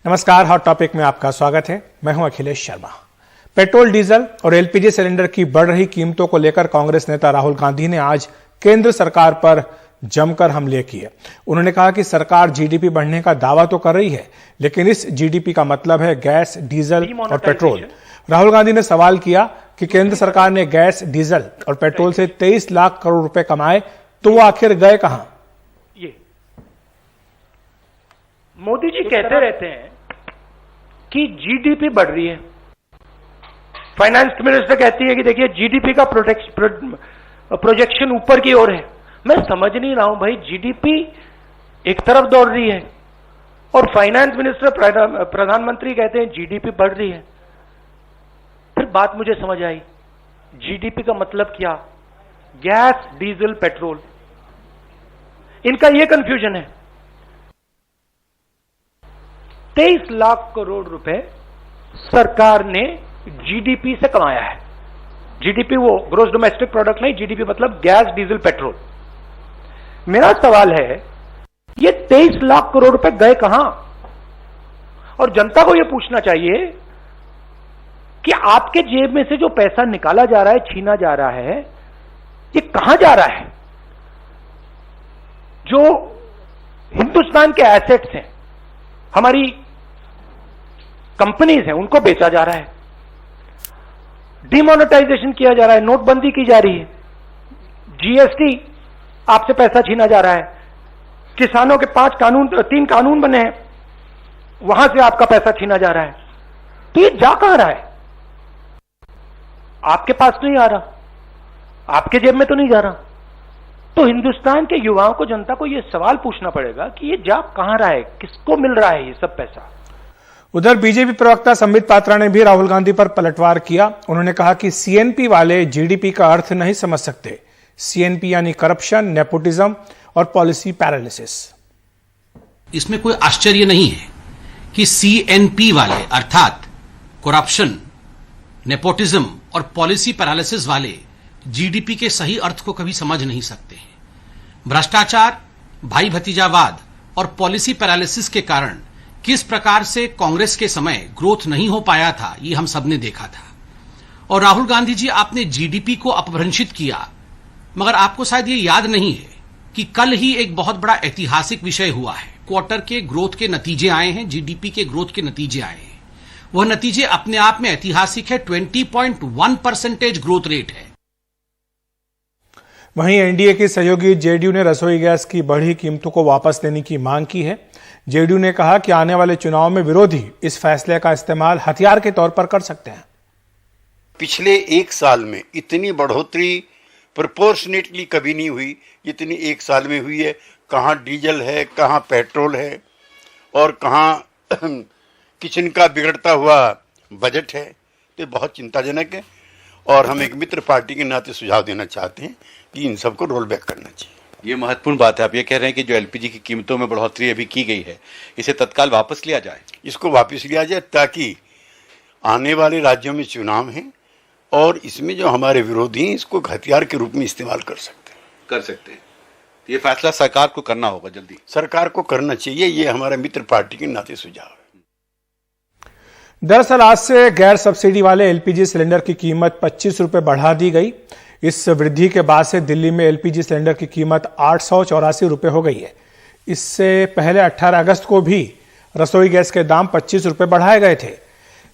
नमस्कार, hot topic में आपका स्वागत है। मैं हूं अखिलेश शर्मा। पेट्रोल, डीजल और एलपीजी सिलेंडर की बढ़ रही कीमतों को लेकर कांग्रेस नेता राहुल गांधी ने आज केंद्र सरकार पर जमकर हमले किए। उन्होंने कहा कि सरकार जीडीपी बढ़ने का दावा तो कर रही है, लेकिन इस जीडीपी का मतलब है गैस, डीजल और पेट्रोल। राहुल गांधी ने सवाल किया कि केंद्र सरकार ने गैस, डीजल और पेट्रोल से 23 लाख करोड़ रुपए कमाए, तो वो आखिर गए कहां? ये मोदी जी कहते रहते हैं कि जीडीपी बढ़ रही है। फाइनेंस मिनिस्टर कहती है कि देखिए जीडीपी का प्रोजेक्शन ऊपर की ओर है। मैं समझ नहीं रहा हूं भाई, जीडीपी एक तरफ दौड़ रही है और फाइनेंस मिनिस्टर, प्रधानमंत्री कहते हैं जीडीपी बढ़ रही है। फिर बात मुझे समझ आई, जीडीपी का मतलब क्या? गैस, डीजल, पेट्रोल, इनका यह कंफ्यूजन है। 23 लाख करोड़ रुपए सरकार ने जीडीपी से कमाया है। जीडीपी वो ग्रोस डोमेस्टिक प्रोडक्ट नहीं, जीडीपी मतलब गैस, डीजल, पेट्रोल। मेरा सवाल है, ये 23 लाख करोड़ रुपए गए कहां? और जनता को यह पूछना चाहिए कि आपके जेब में से जो पैसा निकाला जा रहा है, छीना जा रहा है, ये कहां जा रहा है? जो हिंदुस्तान के एसेट्स हैं, हमारी कंपनीज हैं, उनको बेचा जा रहा है, डिमोनेटाइजेशन किया जा रहा है, नोटबंदी की जा रही है, जीएसटी आपसे पैसा छीना जा रहा है, किसानों के 3 कानून बने हैं, वहां से आपका पैसा छीना जा रहा है। तो ये जा कहां रहा है? आपके पास नहीं आ रहा, आपके जेब में तो नहीं जा रहा। तो हिंदुस्तान के युवाओं को, जनता को यह सवाल पूछना पड़ेगा कि ये जा कहां रहा है, किसको मिल रहा है ये सब पैसा? उधर बीजेपी प्रवक्ता संबित पात्रा ने भी राहुल गांधी पर पलटवार किया। उन्होंने कहा कि सीएनपी वाले जीडीपी का अर्थ नहीं समझ सकते। सीएनपी यानी करप्शन, नेपोटिज्म और पॉलिसी पैरालिसिस। इसमें कोई आश्चर्य नहीं है कि सीएनपी वाले अर्थात करप्शन, नेपोटिज्म और पॉलिसी पैरालिसिस वाले जीडीपी के सही अर्थ को कभी समझ नहीं सकते हैं। भ्रष्टाचार, भाई भतीजावाद और पॉलिसी पैरालिसिस के कारण किस प्रकार से कांग्रेस के समय ग्रोथ नहीं हो पाया था, ये हम सबने देखा था। और राहुल गांधी जी, आपने जीडीपी को अपभ्रंशित किया, मगर आपको शायद ये याद नहीं है कि कल ही एक बहुत बड़ा ऐतिहासिक विषय हुआ है। क्वार्टर के ग्रोथ के नतीजे आए हैं, जीडीपी के ग्रोथ के नतीजे आए हैं। वह नतीजे अपने आप में ऐतिहासिक है। 20.1% ग्रोथ रेट है। वहीं एनडीए की सहयोगी जेडीयू ने रसोई गैस की बढ़ी कीमतों को वापस लेने की मांग की है। जेडीयू ने कहा कि आने वाले चुनाव में विरोधी इस फैसले का इस्तेमाल हथियार के तौर पर कर सकते हैं। पिछले 1 साल में इतनी बढ़ोतरी प्रोपोर्शनेटली कभी नहीं हुई जितनी 1 साल में हुई है। कहाँ डीजल है, कहाँ पेट्रोल है और कहाँ किचन का बिगड़ता हुआ बजट है। तो बहुत चिंताजनक है और हम एक मित्र पार्टी के नाते सुझाव देना चाहते हैं कि इन सबको रोल बैक करना चाहिए। ये महत्वपूर्ण बात है। आप ये कह रहे हैं कि जो एलपीजी की कीमतों में बढ़ोतरी अभी की गई है, इसे तत्काल वापस लिया जाए। इसको वापस लिया जाए ताकि आने वाले राज्यों में चुनाव हैं और इसमें जो हमारे विरोधी हैं इसको हथियार के रूप में इस्तेमाल कर सकते हैं। ये फैसला सरकार को करना होगा, जल्दी सरकार को करना चाहिए। ये हमारा मित्र पार्टी के नाते सुझाव है। दरअसल आज से गैर सब्सिडी वाले एलपीजी सिलेंडर की कीमत 25 रुपए बढ़ा दी गई। इस वृद्धि के बाद से दिल्ली में एलपीजी सिलेंडर की कीमत 884 रुपए हो गई है। इससे पहले 18 अगस्त को भी रसोई गैस के दाम 25 रुपए बढ़ाए गए थे।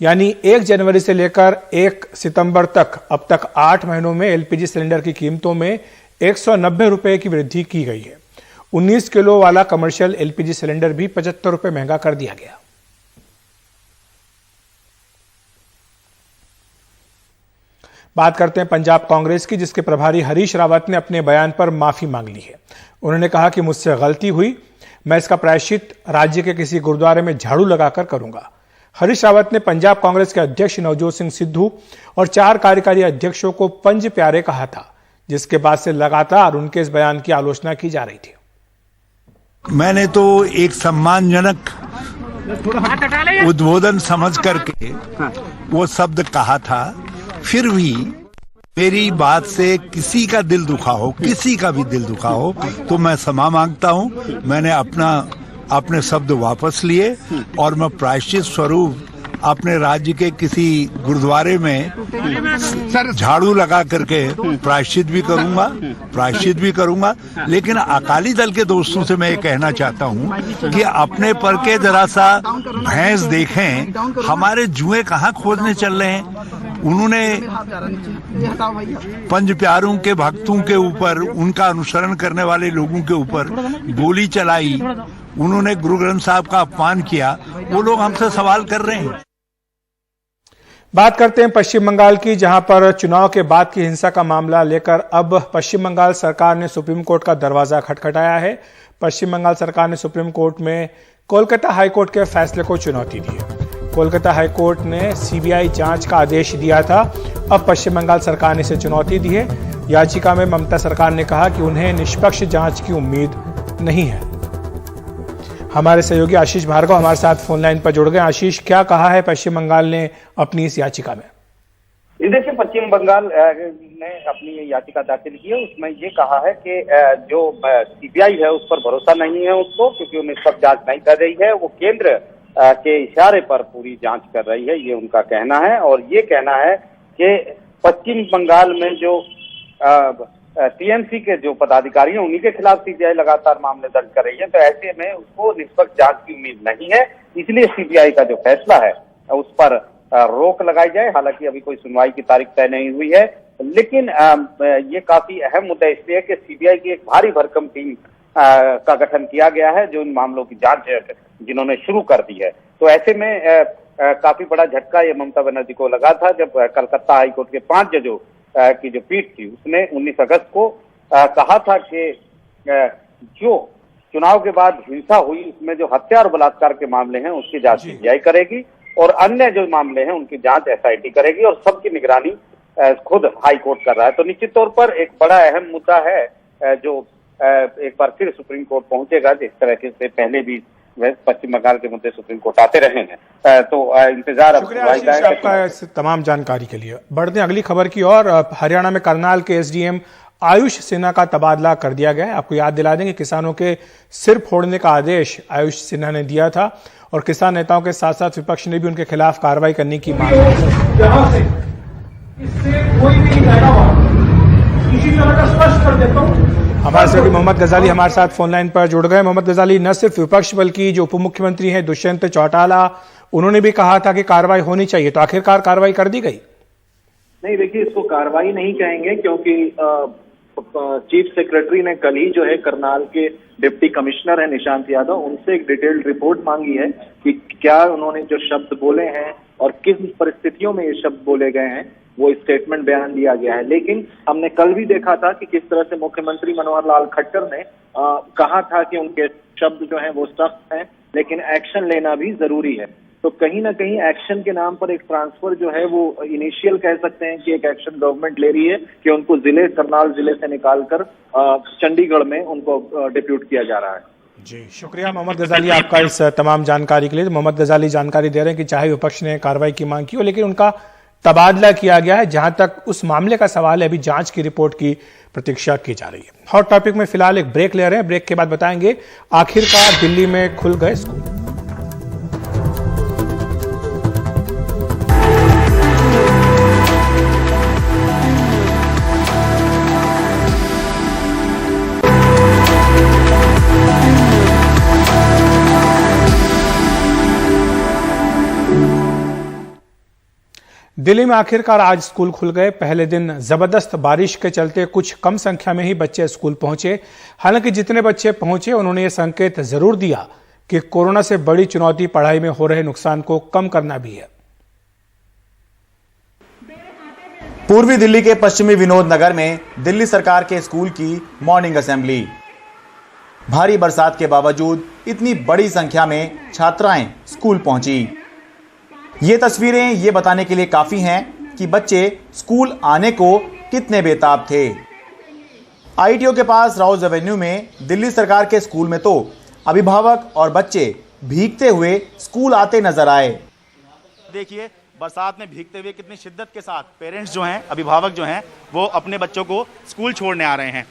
यानी 1 जनवरी से लेकर 1 सितंबर तक अब तक 8 महीनों में एलपीजी सिलेंडर की कीमतों में 190 रुपए की वृद्धि की गई है। 19 किलो वाला कमर्शियल एलपीजी सिलेंडर भी 75 रुपए महंगा कर दिया गया। बात करते हैं पंजाब कांग्रेस की, जिसके प्रभारी हरीश रावत ने अपने बयान पर माफी मांग ली है। उन्होंने कहा कि मुझसे गलती हुई, मैं इसका प्रायश्चित राज्य के किसी गुरुद्वारे में झाड़ू लगाकर करूंगा। हरीश रावत ने पंजाब कांग्रेस के अध्यक्ष नवजोत सिंह सिद्धू और 4 कार्यकारी अध्यक्षों को पंज प्यारे कहा था, जिसके बाद से लगातार उनके इस बयान की आलोचना की जा रही थी। मैंने तो एक सम्मानजनक उद्बोधन समझ करके वो शब्द कहा था, फिर भी मेरी बात से किसी का दिल दुखा हो, किसी का भी दिल दुखा हो, तो मैं क्षमा मांगता हूं। मैंने अपना अपने शब्द वापस लिए और मैं प्रायश्चित स्वरूप अपने राज्य के किसी गुरुद्वारे में झाड़ू लगा करके प्रायश्चित भी करूंगा। लेकिन अकाली दल के दोस्तों से मैं ये कहना चाहता हूं कि अपने पर के जरा सा भैंस देखें, हमारे जुए कहाँ खोजने चल रहे हैं। उन्होंने पंज प्यारों के भक्तों के ऊपर, उनका अनुसरण करने वाले लोगों के ऊपर गोली चलाई, उन्होंने गुरु ग्रंथ साहब का अपमान किया, वो लोग हमसे सवाल कर रहे हैं। बात करते हैं पश्चिम बंगाल की, जहां पर चुनाव के बाद की हिंसा का मामला लेकर अब पश्चिम बंगाल सरकार ने सुप्रीम कोर्ट का दरवाजा खटखटाया है। पश्चिम बंगाल सरकार ने सुप्रीम कोर्ट में कोलकाता हाईकोर्ट के फैसले को चुनौती दी है। कोलकाता हाईकोर्ट ने सीबीआई जांच का आदेश दिया था, अब पश्चिम बंगाल सरकार ने इसे चुनौती दी है। याचिका में ममता सरकार ने कहा कि उन्हें निष्पक्ष जांच की उम्मीद नहीं है। हमारे सहयोगी आशीष भार्गव हमारे साथ फोन लाइन पर जुड़ गए। आशीष, क्या कहा है पश्चिम बंगाल ने अपनी इस याचिका में? देखिए, पश्चिम बंगाल ने अपनी याचिका दाखिल की है, उसमें ये कहा है कि जो सीबीआई है उस पर भरोसा नहीं है उसको, क्योंकि वो निष्पक्ष जांच नहीं कर रही है, वो केंद्र के इशारे पर पूरी जांच कर रही है, ये उनका कहना है। और ये कहना है कि पश्चिम बंगाल में जो टीएमसी के जो पदाधिकारी हैं उन्हीं के खिलाफ सीबीआई लगातार मामले दर्ज कर रही है, तो ऐसे में उसको निष्पक्ष जांच की उम्मीद नहीं है, इसलिए सीबीआई का जो फैसला है उस पर रोक लगाई जाए। हालांकि अभी कोई सुनवाई की तारीख तय नहीं हुई है, लेकिन ये काफी अहम मुद्दा इसलिए है कि सीबीआई की एक भारी भरकम टीम का गठन किया गया है, जो इन मामलों की जांच जिन्होंने शुरू कर दी है। तो ऐसे में काफी बड़ा झटका ये ममता बनर्जी को लगा था जब कलकत्ता हाईकोर्ट के 5 जजों की जो पीठ थी उसने 19 अगस्त को कहा था कि जो चुनाव के बाद हिंसा हुई उसमें जो हत्या और बलात्कार के मामले हैं उसकी जांच सीबीआई करेगी और अन्य जो मामले हैं उनकी जांच एसआईटी करेगी और सबकी निगरानी खुद हाईकोर्ट कर रहा है। तो निश्चित तौर पर एक बड़ा अहम मुद्दा है जो एक बार फिर सुप्रीम कोर्ट पहुंचेगा, जिस तरह से पहले भी पश्चिम बंगाल के मुद्दे सुप्रीम कोर्ट आते रहे हैं। तो इंतजार आपका तमाम जानकारी के लिए। बढ़ते अगली खबर की ओर। हरियाणा में करनाल के एसडीएम आयुष सिन्हा का तबादला कर दिया गया है। आपको याद दिला देंगे, किसानों के सिर फोड़ने का आदेश आयुष सिन्हा ने दिया था और किसान नेताओं के साथ साथ विपक्ष ने भी उनके खिलाफ कार्रवाई करने की मांग की। यहां से इससे कोई भी इसी तरह का स्पष्ट कर देता हूं। हमारे सहयोगी मोहम्मद गजाली हमारे साथ फोन लाइन पर जुड़ गए। मोहम्मद गजाली, न सिर्फ विपक्ष बल्कि जो उप मुख्यमंत्री हैं दुष्यंत चौटाला, उन्होंने भी कहा था कि कार्रवाई होनी चाहिए, तो आखिरकार कार्रवाई कर दी गई? नहीं, देखिए, इसको कार्रवाई नहीं कहेंगे क्योंकि चीफ सेक्रेटरी ने कल ही जो है करनाल के डिप्टी कमिश्नर है निशांत यादव, उनसे एक डिटेल्ड रिपोर्ट मांगी है कि क्या उन्होंने जो शब्द बोले हैं और किस परिस्थितियों में ये शब्द बोले गए हैं, वो स्टेटमेंट बयान दिया गया है। लेकिन हमने कल भी देखा था कि किस तरह से मुख्यमंत्री मनोहर लाल खट्टर ने कहा था कि उनके शब्द जो हैं वो सख्त हैं, लेकिन एक्शन लेना भी जरूरी है। तो कहीं ना कहीं एक्शन के नाम पर एक ट्रांसफर जो है वो इनिशियल कह सकते हैं कि एक एक्शन गवर्नमेंट ले रही है कि उनको करनाल जिले से निकालकर चंडीगढ़ में उनको डिप्यूट किया जा रहा है। जी, शुक्रिया मोहम्मद गजाली आपका इस तमाम जानकारी के लिए। मोहम्मद गजाली जानकारी दे रहे हैं कि चाहे विपक्ष ने कार्रवाई की मांग की हो, लेकिन उनका तबादला किया गया है। जहां तक उस मामले का सवाल है, अभी जांच की रिपोर्ट की प्रतीक्षा की जा रही है। हॉट टॉपिक में फिलहाल एक ब्रेक ले रहे हैं, ब्रेक के बाद बताएंगे आखिरकार दिल्ली में खुल गए स्कूल। दिल्ली में आखिरकार आज स्कूल खुल गए। पहले दिन जबरदस्त बारिश के चलते कुछ कम संख्या में ही बच्चे स्कूल पहुंचे। हालांकि जितने बच्चे पहुंचे उन्होंने ये संकेत जरूर दिया कि कोरोना से बड़ी चुनौती पढ़ाई में हो रहे नुकसान को कम करना भी है। पूर्वी दिल्ली के पश्चिमी विनोद नगर में दिल्ली सरकार के स्कूल की मॉर्निंग असेंबली। भारी बरसात के बावजूद इतनी बड़ी संख्या में छात्राएं स्कूल पहुंची। ये तस्वीरें ये बताने के लिए काफी हैं कि बच्चे स्कूल आने को कितने बेताब थे। आईटीओ के पास राउज एवेन्यू में दिल्ली सरकार के स्कूल में तो अभिभावक और बच्चे भीगते हुए स्कूल आते नजर आए। देखिए, बरसात में भीगते हुए कितनी शिद्दत के साथ पेरेंट्स जो हैं, अभिभावक जो हैं, वो अपने बच्चों को स्कूल छोड़ने आ रहे हैं।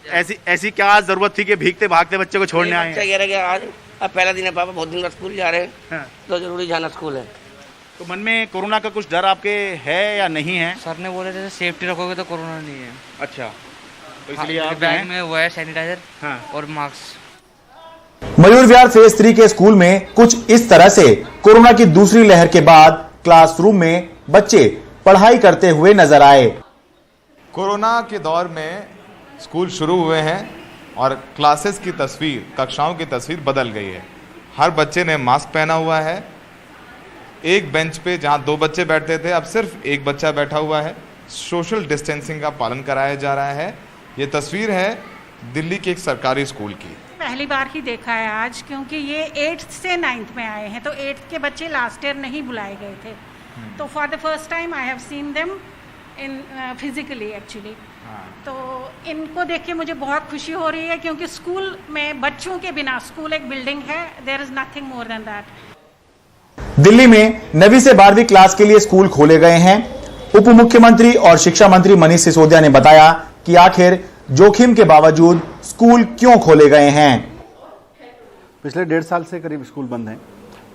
ऐसी क्या जरूरत थी कि भीगते भागते बच्चे को छोड़ने आए हैं? अब पहला दिन है पापा, बहुत दिन बाद स्कूल जा रहे हैं। हाँ। तो जरूरी जाना स्कूल है। तो मन में कोरोना का कुछ डर आपके है या नहीं है? सर ने बोले थे सेफ्टी रखोगे तो कोरोना नहीं है। अच्छा, तो इसलिए आप बैग में वो है सैनिटाइजर हाँ। और मास्क। मयूर विहार फेज 3 के स्कूल में कुछ इस तरह से कोरोना की दूसरी लहर के बाद क्लासरूम में बच्चे पढ़ाई करते हुए नजर आए। कोरोना के दौर में स्कूल शुरू हुए हैं और क्लासेस की तस्वीर, कक्षाओं की तस्वीर बदल गई है। हर बच्चे ने मास्क पहना हुआ है। एक बेंच पे जहां 2 बच्चे बैठते थे, अब सिर्फ एक बच्चा बैठा हुआ है। सोशल डिस्टेंसिंग का पालन कराया जा रहा है। ये तस्वीर है दिल्ली के एक सरकारी स्कूल की। पहली बार ही देखा है आज, क्योंकि ये 8th से 9th में आए हैं, तो 8th के बच्चे लास्ट ईयर नहीं बुलाए गए थे। तो for the first time I have seen them in physically actually. तो इनको देख के मुझे बहुत खुशी हो रही है, क्योंकि स्कूल में बच्चों के बिना, स्कूल एक बिल्डिंग है, there is nothing more than that. Delhi में 9वीं से 12वीं क्लास के लिए स्कूल खोले गए हैं। उप मुख्यमंत्री और शिक्षा मंत्री मनीष सिसोदिया ने बताया कि आखिर जोखिम के बावजूद स्कूल क्यों खोले गए हैं। पिछले 1.5 साल से करीब स्कूल बंद हैं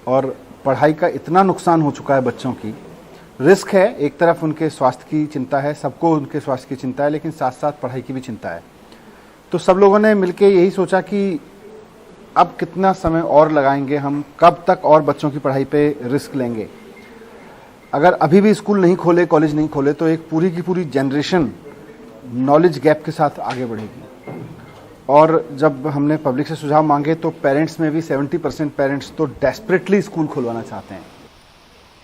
और पढ़ाई का इतना नुकसान हो चुका है बच्चों की। रिस्क है, एक तरफ उनके स्वास्थ्य की चिंता है, सबको उनके स्वास्थ्य की चिंता है, लेकिन साथ साथ पढ़ाई की भी चिंता है। तो सब लोगों ने मिलकर यही सोचा कि अब कितना समय और लगाएंगे हम, कब तक और बच्चों की पढ़ाई पे रिस्क लेंगे। अगर अभी भी स्कूल नहीं खोले, कॉलेज नहीं खोले, तो एक पूरी की पूरी जनरेशन नॉलेज गैप के साथ आगे बढ़ेगी। और जब हमने पब्लिक से सुझाव मांगे तो पेरेंट्स में भी 70% पेरेंट्स तो डेस्परेटली स्कूल खुलवाना चाहते हैं।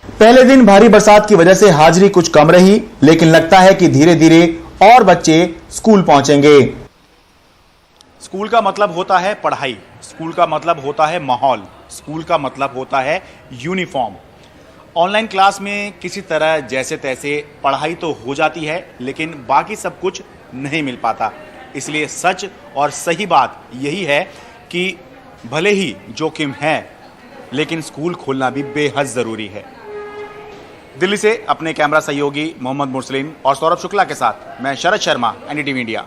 पहले दिन भारी बरसात की वजह से हाजिरी कुछ कम रही, लेकिन लगता है कि धीरे धीरे और बच्चे स्कूल पहुंचेंगे। स्कूल का मतलब होता है पढ़ाई, स्कूल का मतलब होता है माहौल, स्कूल का मतलब होता है यूनिफॉर्म। ऑनलाइन क्लास में किसी तरह जैसे तैसे पढ़ाई तो हो जाती है, लेकिन बाकी सब कुछ नहीं मिल पाता। इसलिए सच और सही बात यही है कि भले ही जोखिम है, लेकिन स्कूल खोलना भी बेहद जरूरी है। दिल्ली से अपने कैमरा सहयोगी मोहम्मद मुरसलीन और सौरभ शुक्ला के साथ मैं शरद शर्मा, एनडीटीवी इंडिया।